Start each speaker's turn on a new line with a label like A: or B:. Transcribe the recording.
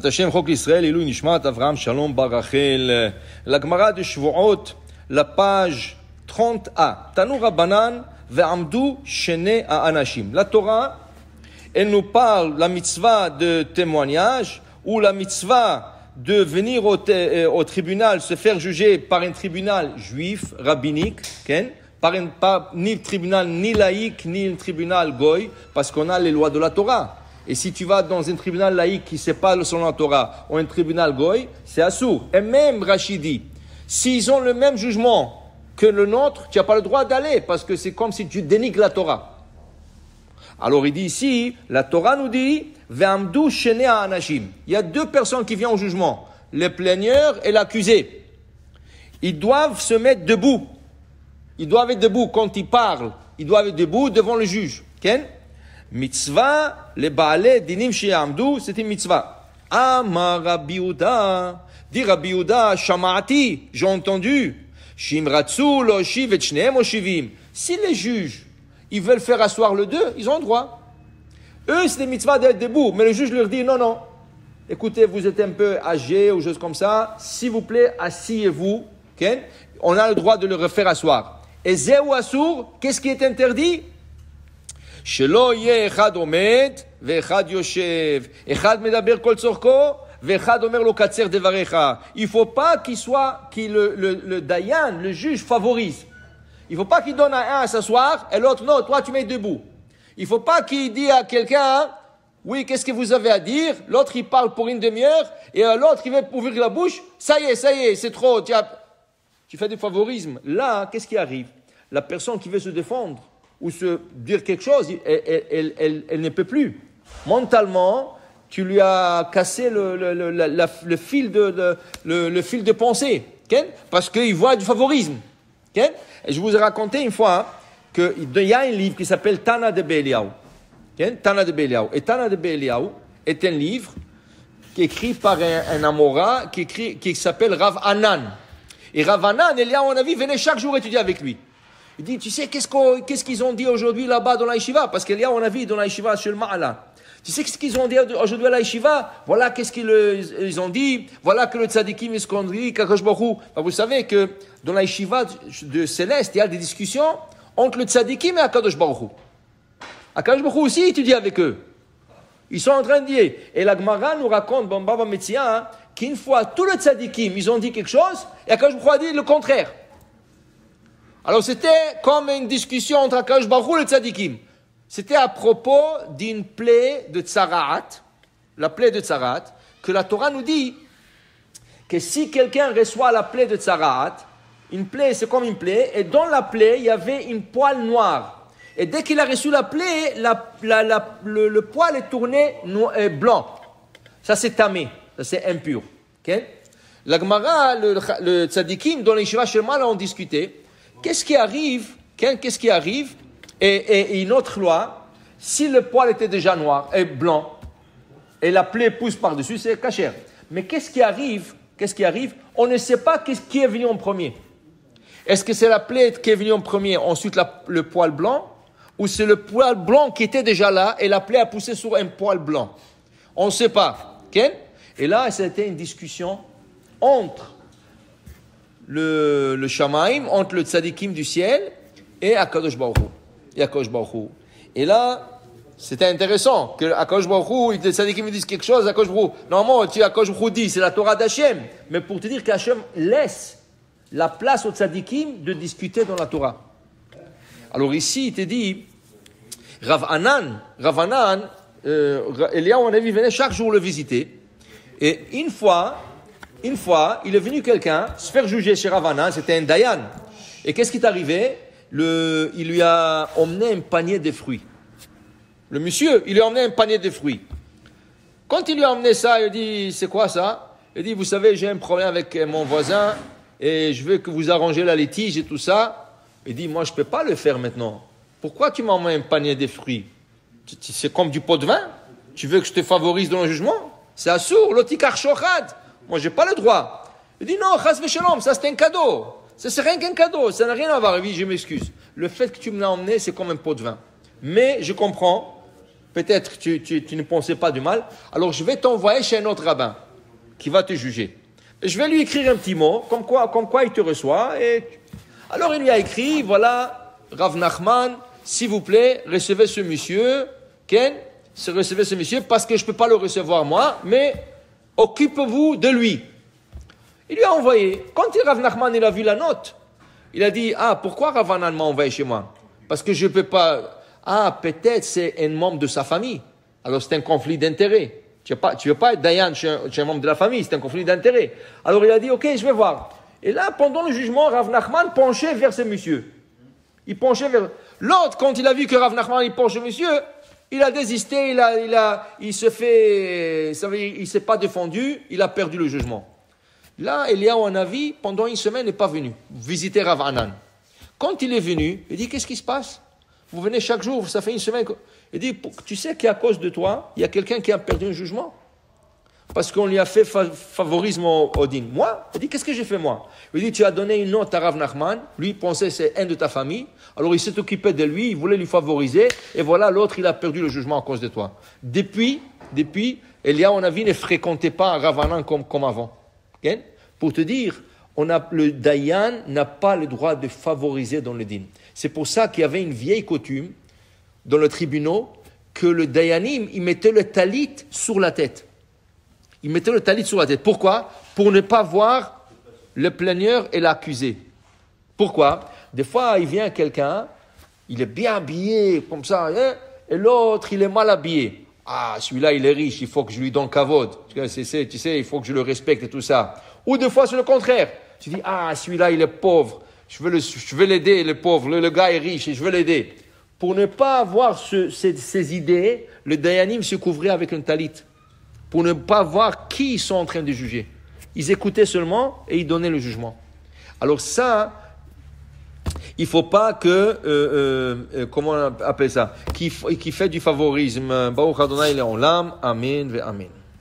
A: Hashem Chok Israël, Ilou Nishmat, Avraham Shalom Bar Rachel. La Gemara de Shvuot, la page 30a. Tanu Rabbanan ve'amdu shene ha'anashim. La Torah, elle nous parle la mitzvah de témoignage ou la mitzvah de venir au tribunal, se faire juger par un tribunal juif, rabbinique, ni le tribunal ni laïque, ni le tribunal goy, parce qu'on a les lois de la Torah. Et si tu vas dans un tribunal laïque qui ne sait pas selon la Torah, ou un tribunal goy, c'est assourd. Et même Rachidi, s'ils ont le même jugement que le nôtre, tu n'as pas le droit d'aller, parce que c'est comme si tu dénigres la Torah. Alors il dit ici, la Torah nous dit, Ve'amdu shene ha'anashim. Il y a deux personnes qui viennent au jugement, le plaigneur et l'accusé. Ils doivent se mettre debout. Ils doivent être debout quand ils parlent. Ils doivent être debout devant le juge. Ken? Mitzvah, le ba'ale dinim she'amdu, c'est une mitzvah. Amar Rabbi Yehuda, dit Rabbi Yehuda, shama'ati, j'ai entendu. Shimratsu lo shiv et shneem o shivim. Si les juges, ils veulent faire asseoir le deux, ils ont le droit. Eux, c'est des mitzvahs d'être debout, mais le juge leur dit non, non. Écoutez, vous êtes un peu âgé ou chose comme ça, s'il vous plaît, asseyez-vous. Okay? On a le droit de le refaire asseoir. Et zéou assour, qu'est-ce qui est interdit? Shelo yeh echad omed ve'echad yoshev. Echad medaber kol tzorko ve'echad omer lo katser devarecha. Il ne faut pas le dayan, le juge, favorise. Il ne faut pas qu'il donne à un à s'asseoir et l'autre, non, toi tu mets debout. Il ne faut pas qu'il dise à quelqu'un, oui, qu'est-ce que vous avez à dire? L'autre, il parle pour une demi-heure et l'autre, il veut ouvrir la bouche. Ça y est, c'est trop. Tu fais du favorisme. Là, qu'est-ce qui arrive? La personne qui veut se défendre ou se dire quelque chose, elle ne peut plus. Mentalement, tu lui as cassé le fil de pensée. Okay? Parce qu'il voit du favorisme. Okay? Et je vous ai raconté une fois qu'il y a un livre qui s'appelle Tana de Beliaou. Okay? Tana de Beliaou. Et Tana de Beliaou est un livre qui est écrit par un Amora qui s'appelle Rav Anan. Et Rav Anan, Eliaou Hanavi venait chaque jour étudier avec lui. Il dit, tu sais, qu'est-ce qu'ils ont dit aujourd'hui là-bas dans la yeshiva? Parce qu'Eliaou Hanavi dans la yeshiva sur le Ma'ala. Tu sais ce qu'ils ont dit aujourd'hui à la yeshiva? Voilà qu'est-ce qu'ils ont dit. Voilà que le tzadikim est ce qu'on dit, Kadosh Baruch Hu. Vous savez que dans la yeshiva de Céleste, il y a des discussions entre le tzadikim et Akadosh Baruch Hu. Akadosh Baruch Hu aussi étudie avec eux. Ils sont en train de dire. Et la Gemara nous raconte, bon, Baba Metzia, qu'une fois, tous les tzadikim, ils ont dit quelque chose, et Akadosh Baruch Hu a dit le contraire. Alors c'était comme une discussion entre Akadosh Baruch Hu et les tzadikim. C'était à propos d'une plaie de Tsaraat, la plaie de Tsaraat, que la Torah nous dit que si quelqu'un reçoit la plaie de Tsaraat, une plaie, c'est comme une plaie, et dans la plaie, il y avait une poêle noire. Et dès qu'il a reçu la plaie, le poil est tourné blanc. Ça, c'est tamé, ça, c'est impur. Okay? La Gemara, le tzadikim, dans les Yeshiva Shelma, ont discuté. Qu'est-ce qui arrive? Et une autre loi, si le poil était déjà noir et blanc, et la plaie pousse par-dessus, c'est kasher. Mais qu'est-ce qui arrive? On ne sait pas qui est venu en premier. Est-ce que c'est la plaie qui est venue en premier, ensuite le poil blanc, ou c'est le poil blanc qui était déjà là, et la plaie a poussé sur un poil blanc? On ne sait pas. Okay? Et là, c'était une discussion entre le Shamaim, entre le tzadikim du ciel, et Akadosh Baruch Hu. Et là, c'était intéressant que Akadosh Baruch Hu, les tzadikim me disent quelque chose, Akadosh Baruch Hu. Normalement, Akadosh Baruch Hu dit, c'est la Torah d'Hachem. Mais pour te dire qu'Hachem laisse la place aux tzadikim de discuter dans la Torah. Alors ici, il te dit, Rav Anan, Eliaou Hanavi venait chaque jour le visiter. Et une fois, il est venu quelqu'un se faire juger chez Rav Anan, c'était un dayan. Et qu'est-ce qui est arrivé? Il lui a emmené un panier de fruits. Le monsieur, il lui a emmené un panier de fruits. Quand il lui a emmené ça, il dit, c'est quoi ça? Il dit, vous savez, j'ai un problème avec mon voisin et je veux que vous arrangez la litige et tout ça. Il dit, moi, je ne peux pas le faire maintenant. Pourquoi tu m'emmènes un panier de fruits? C'est comme du pot de vin? Tu veux que je te favorise dans le jugement? C'est assour, l'otikar shochad. Moi, je n'ai pas le droit. Il dit, non, chas v'shalom, ça c'est un cadeau. Ça c'est rien qu'un cadeau, ça n'a rien à voir. Oui, je m'excuse. Le fait que tu me l'as emmené, c'est comme un pot de vin. Mais je comprends peut-être tu ne pensais pas du mal, alors je vais t'envoyer chez un autre rabbin qui va te juger. Et je vais lui écrire un petit mot, comme quoi il te reçoit. Alors il lui a écrit, voilà, Rav Nachman, s'il vous plaît, recevez ce monsieur, Ken, recevez ce monsieur, parce que je ne peux pas le recevoir moi, mais occupez-vous de lui. Il lui a envoyé. Quand Rav Nachman il a vu la note, il a dit, pourquoi Rav Hanan m'a envoyé chez moi? Parce que je ne peux pas... peut-être c'est un membre de sa famille. Alors c'est un conflit d'intérêts. Tu ne veux pas être Dayan chez un membre de la famille, c'est un conflit d'intérêts. Alors il a dit, ok, je vais voir. Et là, pendant le jugement, Rav Nachman penchait vers ce monsieur. Il penchait vers... L'autre, quand il a vu que Rav Nachman il penche vers monsieur, il a désisté, il s'est pas défendu, il a perdu le jugement. Là, Eliyahu Hanavi, pendant une semaine, n'est pas venu visiter Rav Hanan. Quand il est venu, il dit, qu'est-ce qui se passe? Vous venez chaque jour, ça fait une semaine. Il dit, tu sais qu'à cause de toi, il y a quelqu'un qui a perdu un jugement. Parce qu'on lui a fait favorisme au din. Moi? Il dit, qu'est-ce que j'ai fait moi? Il dit, tu as donné une note à Rav Nachman, lui il pensait que c'est un de ta famille, alors il s'est occupé de lui, il voulait lui favoriser, et voilà, l'autre il a perdu le jugement à cause de toi. Depuis, Eliyahu Hanavi ne fréquentait pas Rav Hanan comme avant. Okay? Pour te dire, le Dayan n'a pas le droit de favoriser dans le din. C'est pour ça qu'il y avait une vieille coutume dans le tribunal que le Dayanim, il mettait le talit sur la tête. Il mettait le talit sur la tête. Pourquoi? Pour ne pas voir le plaigneur et l'accusé. Pourquoi? Des fois, il vient quelqu'un, il est bien habillé, comme ça, et l'autre, il est mal habillé. Celui-là, il est riche, il faut que je lui donne kavod. Tu sais, il faut que je le respecte et tout ça. Ou des fois, c'est le contraire. Tu dis, celui-là, il est pauvre. Je veux l'aider, le pauvre. Le gars est riche et je veux l'aider. Pour ne pas avoir ces idées, le Dayanim se couvrait avec un talit. Pour ne pas voir qui ils sont en train de juger. Ils écoutaient seulement et ils donnaient le jugement. Alors ça, il ne faut pas que, comment on appelle ça, qui fait du favorisme. Baruch Adonai Le'olam, Amen ve Amen.